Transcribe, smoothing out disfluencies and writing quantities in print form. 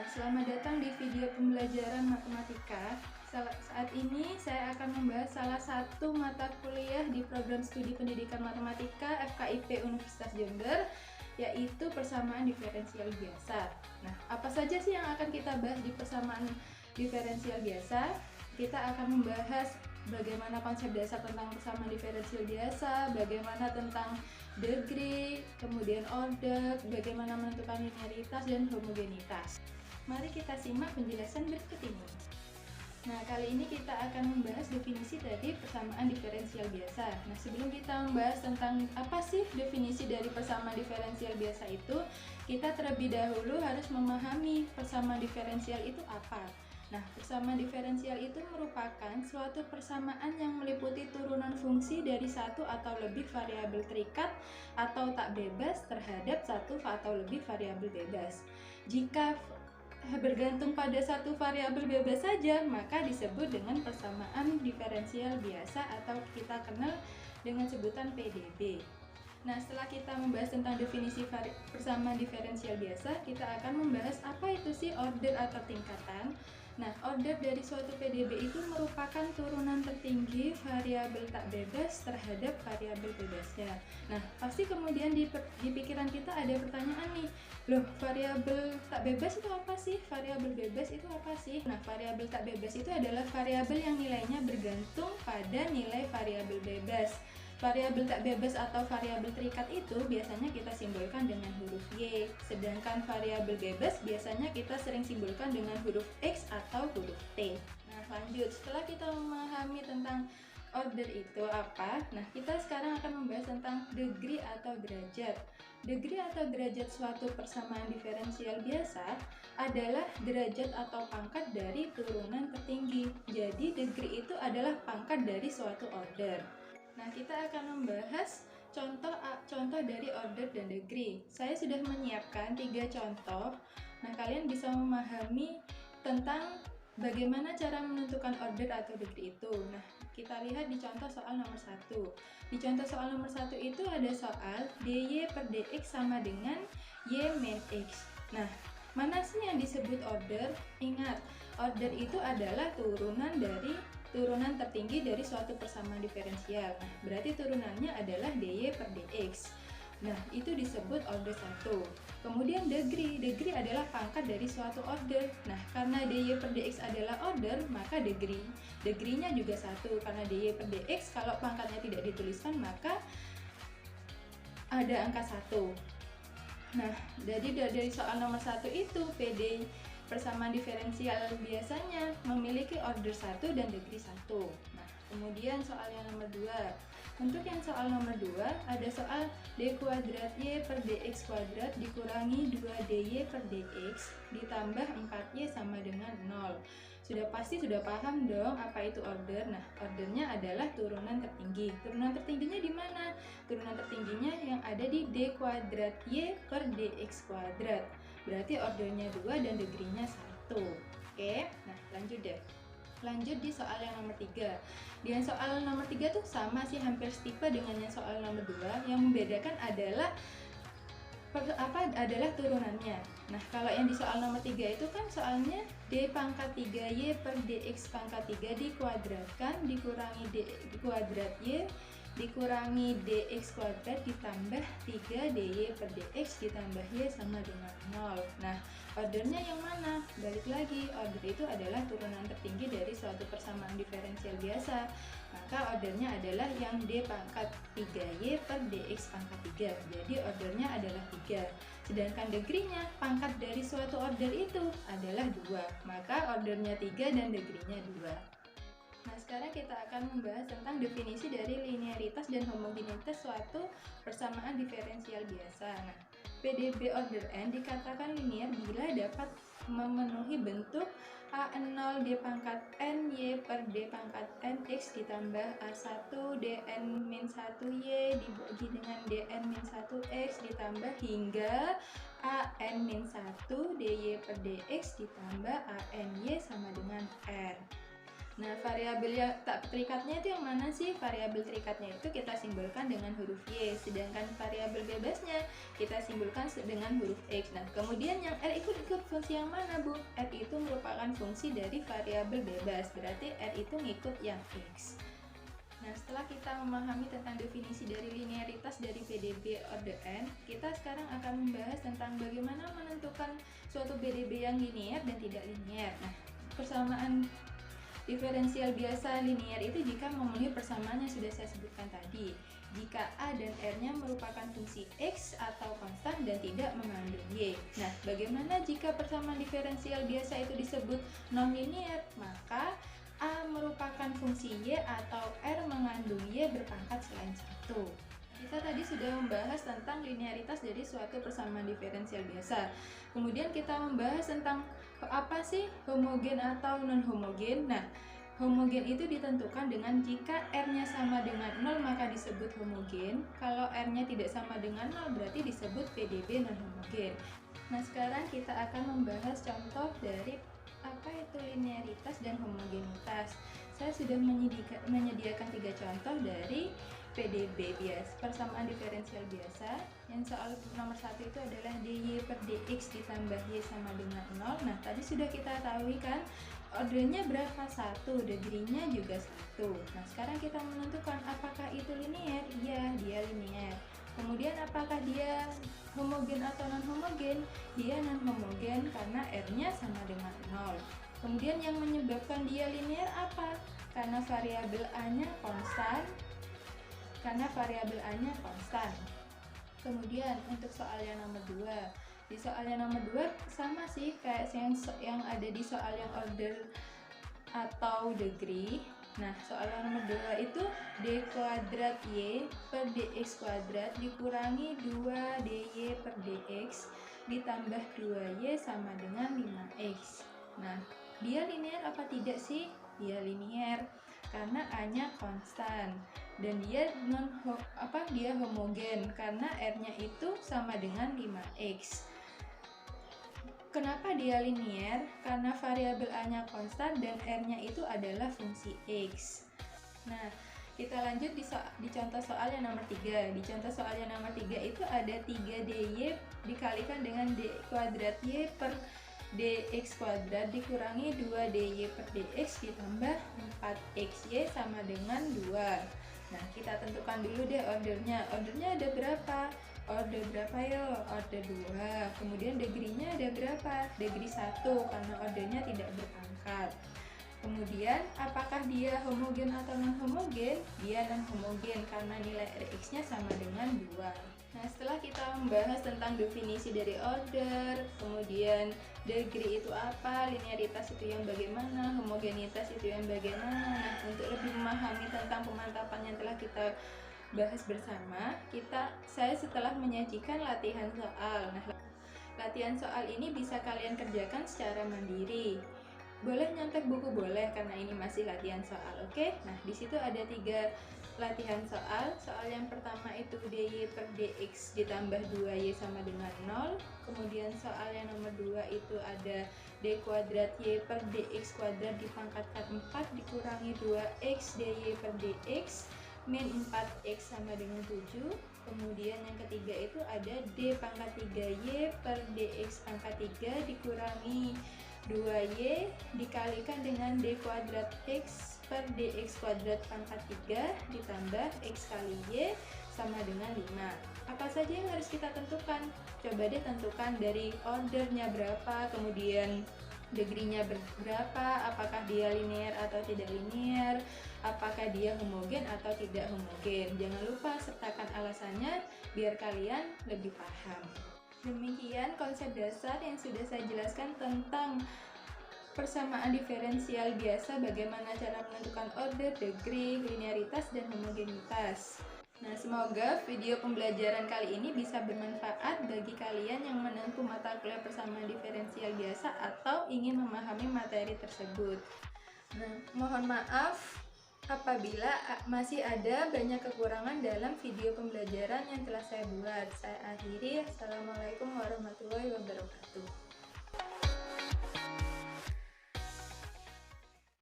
Selamat datang di video pembelajaran matematika. Saat ini saya akan membahas salah satu mata kuliah di program studi pendidikan matematika FKIP Universitas Jember, yaitu persamaan diferensial biasa. Nah, apa saja sih yang akan kita bahas di persamaan diferensial biasa? Kita akan membahas bagaimana konsep dasar tentang persamaan diferensial biasa, bagaimana tentang degree, kemudian order, bagaimana menentukan linearitas dan homogenitas. Mari kita simak penjelasan berikut ini. Nah, kali ini kita akan membahas definisi dari persamaan diferensial biasa. Nah, sebelum kita membahas tentang apa sih definisi dari persamaan diferensial biasa itu, kita terlebih dahulu harus memahami persamaan diferensial itu apa. Nah, persamaan diferensial itu merupakan suatu persamaan yang meliputi turunan fungsi dari satu atau lebih variabel terikat atau tak bebas terhadap satu atau lebih variabel bebas. Jika bergantung pada satu variabel bebas saja, maka disebut dengan persamaan diferensial biasa atau kita kenal dengan sebutan PDB. Nah, setelah kita membahas tentang definisi persamaan diferensial biasa, kita akan membahas apa itu sih order atau tingkatan. Nah, order dari suatu PDB itu merupakan turunan tertinggi variabel tak bebas terhadap variabel bebasnya. Nah, pasti kemudian di pikiran kita ada pertanyaan nih, loh, variabel tak bebas itu apa sih? Variabel bebas itu apa sih? Nah, variabel tak bebas itu adalah variabel yang nilainya bergantung pada nilai variabel bebas. Variabel tak bebas atau variabel terikat itu biasanya kita simbolkan dengan huruf Y, sedangkan variabel bebas biasanya kita sering simbolkan dengan huruf X atau huruf T. Nah, lanjut, setelah kita memahami tentang order itu apa, nah kita sekarang akan membahas tentang degree atau derajat. Degree atau derajat suatu persamaan diferensial biasa adalah derajat atau pangkat dari turunan tertinggi. Jadi degree itu adalah pangkat dari suatu order. Nah, kita akan membahas contoh dari order dan degree. Saya sudah menyiapkan 3 contoh. Nah, kalian bisa memahami tentang bagaimana cara menentukan order atau degree itu. Nah, kita lihat di contoh soal nomor 1. Di contoh soal nomor 1 itu ada soal dy per dx sama dengan y min x. Nah, mana sih yang disebut order? Ingat, order itu adalah turunan tertinggi dari suatu persamaan diferensial. Nah, berarti turunannya adalah dy per dx. Nah, itu disebut order 1. Kemudian degree adalah pangkat dari suatu order. Nah, karena dy per dx adalah order, maka degree-nya juga 1. Karena dy per dx kalau pangkatnya tidak dituliskan, maka ada angka 1. Nah, jadi dari soal nomor 1 itu PD persamaan diferensial biasanya memiliki order 1 dan degree 1. Nah, kemudian soal yang nomor 2. Untuk yang soal nomor 2 ada soal d kuadrat y per dx kuadrat dikurangi 2dy per dx ditambah 4y sama dengan 0. Sudah paham dong apa itu order. Nah, ordernya adalah turunan tertinggi. Turunan tertingginya di mana? Turunan tertingginya yang ada di d kuadrat y per dx kuadrat. Berarti ordernya 2 dan degree-nya 1. Oke, nah lanjut deh. Lanjut di soal yang nomor 3. Di soal nomor 3 tuh sama sih, hampir setipe dengan yang soal nomor 2. Yang membedakan adalah turunannya. Nah, kalau yang di soal nomor 3 itu kan soalnya d pangkat 3y per dx pangkat 3 dikuadratkan dikurangi d kuadrat y dikurangi dx kuadrat ditambah 3 dy per dx ditambah y sama dengan 0. Nah, ordernya yang mana? Balik lagi, order itu adalah turunan tertinggi dari suatu persamaan diferensial biasa. Maka ordernya adalah yang d pangkat 3y per dx pangkat 3. Jadi ordernya adalah 3. Sedangkan degree-nya, pangkat dari suatu order itu adalah 2. Maka ordernya 3 dan degree-nya 2. Nah, sekarang kita akan membahas tentang definisi dari linearitas dan homogenitas suatu persamaan diferensial biasa. Nah, PDB order n dikatakan linear bila dapat memenuhi bentuk A0 d pangkat n y per d pangkat n x ditambah A1 dn min 1y dibagi dengan dn min 1x ditambah hingga an min 1 dy per dx ditambah any sama dengan r. Nah, variabel yang tak terikatnya itu yang mana sih? Variabel terikatnya itu kita simbolkan dengan huruf Y, sedangkan variabel bebasnya kita simbolkan dengan huruf X. Nah, kemudian yang R ikut fungsi yang mana, Bu? R itu merupakan fungsi dari variabel bebas, berarti R itu ngikut yang X. Nah, setelah kita memahami tentang definisi dari linearitas dari PDB order n, kita sekarang akan membahas tentang bagaimana menentukan suatu PDB yang linear dan tidak linear. Nah, persamaan diferensial biasa linear itu jika memenuhi persamaan yang sudah saya sebutkan tadi. Jika A dan R-nya merupakan fungsi X atau konstan dan tidak mengandung Y. Nah, bagaimana jika persamaan diferensial biasa itu disebut non-linear? Maka A merupakan fungsi Y atau R mengandung Y berpangkat selain 1. Kita tadi sudah membahas tentang linearitas dari suatu persamaan diferensial biasa. Kemudian kita membahas tentang apa sih homogen atau non-homogen. Nah, homogen itu ditentukan dengan jika R-nya sama dengan 0 maka disebut homogen. Kalau R-nya tidak sama dengan 0 berarti disebut PDB non-homogen. Nah, sekarang kita akan membahas contoh dari apa itu linearitas dan homogenitas. Saya sudah menyediakan 3 contoh dari PDB biasa, persamaan diferensial biasa. Yang soal nomor 1 itu adalah dy per dx ditambah y sama dengan 0. Nah, tadi sudah kita tahu kan, ordernya berapa? 1, degree-nya juga 1. Nah, sekarang kita menentukan apakah itu linear? Iya, dia linear. Kemudian apakah dia homogen atau non-homogen? Dia non-homogen karena R-nya sama dengan 0. Kemudian yang menyebabkan dia linear apa? Karena variabel A-nya konstan. Kemudian untuk soal yang nomor 2. Di soal yang nomor 2 sama sih kayak yang ada di soal yang order atau degree. Nah, soal yang nomor 2 itu d kuadrat y per dx kuadrat dikurangi 2 dy per dx ditambah 2y sama dengan 5x. Nah, dia linear apa tidak sih? Dia linear karena A-nya konstan dan dia dia homogen karena R-nya itu sama dengan 5x. Kenapa dia linear? Karena variabel A-nya konstan dan R-nya itu adalah fungsi X. Nah, kita lanjut di contoh soal yang nomor 3. Di contoh soal yang nomor 3 itu ada 3 dy dikalikan dengan d kuadrat y per dx kuadrat dikurangi 2 dy per dx ditambah 4xy sama dengan 2. Nah, kita tentukan dulu deh ordernya. Ordernya ada berapa? Order berapa ya? Order 2. Kemudian degree-nya ada berapa? Degree 1 karena ordernya tidak berpangkat. Kemudian apakah dia homogen atau non-homogen? Dia non-homogen karena nilai Rx-nya sama dengan 2. Nah, setelah kita membahas tentang definisi dari order, kemudian degree itu apa, linearitas itu yang bagaimana, homogenitas itu yang bagaimana. Nah, untuk lebih memahami tentang pemantapan yang telah kita bahas bersama, saya setelah menyajikan latihan soal. Nah, latihan soal ini bisa kalian kerjakan secara mandiri. Boleh nyontek buku boleh karena ini masih latihan soal, oke? Nah, di situ ada 3 latihan soal. Soal yang pertama itu dy per dx ditambah 2y sama dengan 0. Kemudian soal yang nomor 2 itu ada d kuadrat y per dx kuadrat dipangkatkan 4 dikurangi 2x dy per dx min 4x sama dengan 7. Kemudian yang ketiga itu ada d pangkat 3y per dx pangkat 3 dikurangi 2y dikalikan dengan d kuadrat x per dx kuadrat pangkat 3 ditambah x kali y sama dengan 5. Apa saja yang harus kita tentukan? Coba deh tentukan dari ordernya berapa, kemudian degree-nya berapa, apakah dia linear atau tidak linear, apakah dia homogen atau tidak homogen. Jangan lupa sertakan alasannya biar kalian lebih paham. Demikian konsep dasar yang sudah saya jelaskan tentang persamaan diferensial biasa, bagaimana cara menentukan order, degree, linearitas, dan homogenitas. Nah, semoga video pembelajaran kali ini bisa bermanfaat bagi kalian yang menempuh mata kuliah persamaan diferensial biasa atau ingin memahami materi tersebut. Nah, mohon maaf apabila masih ada banyak kekurangan dalam video pembelajaran yang telah saya buat. Saya akhiri. Assalamualaikum warahmatullahi wabarakatuh.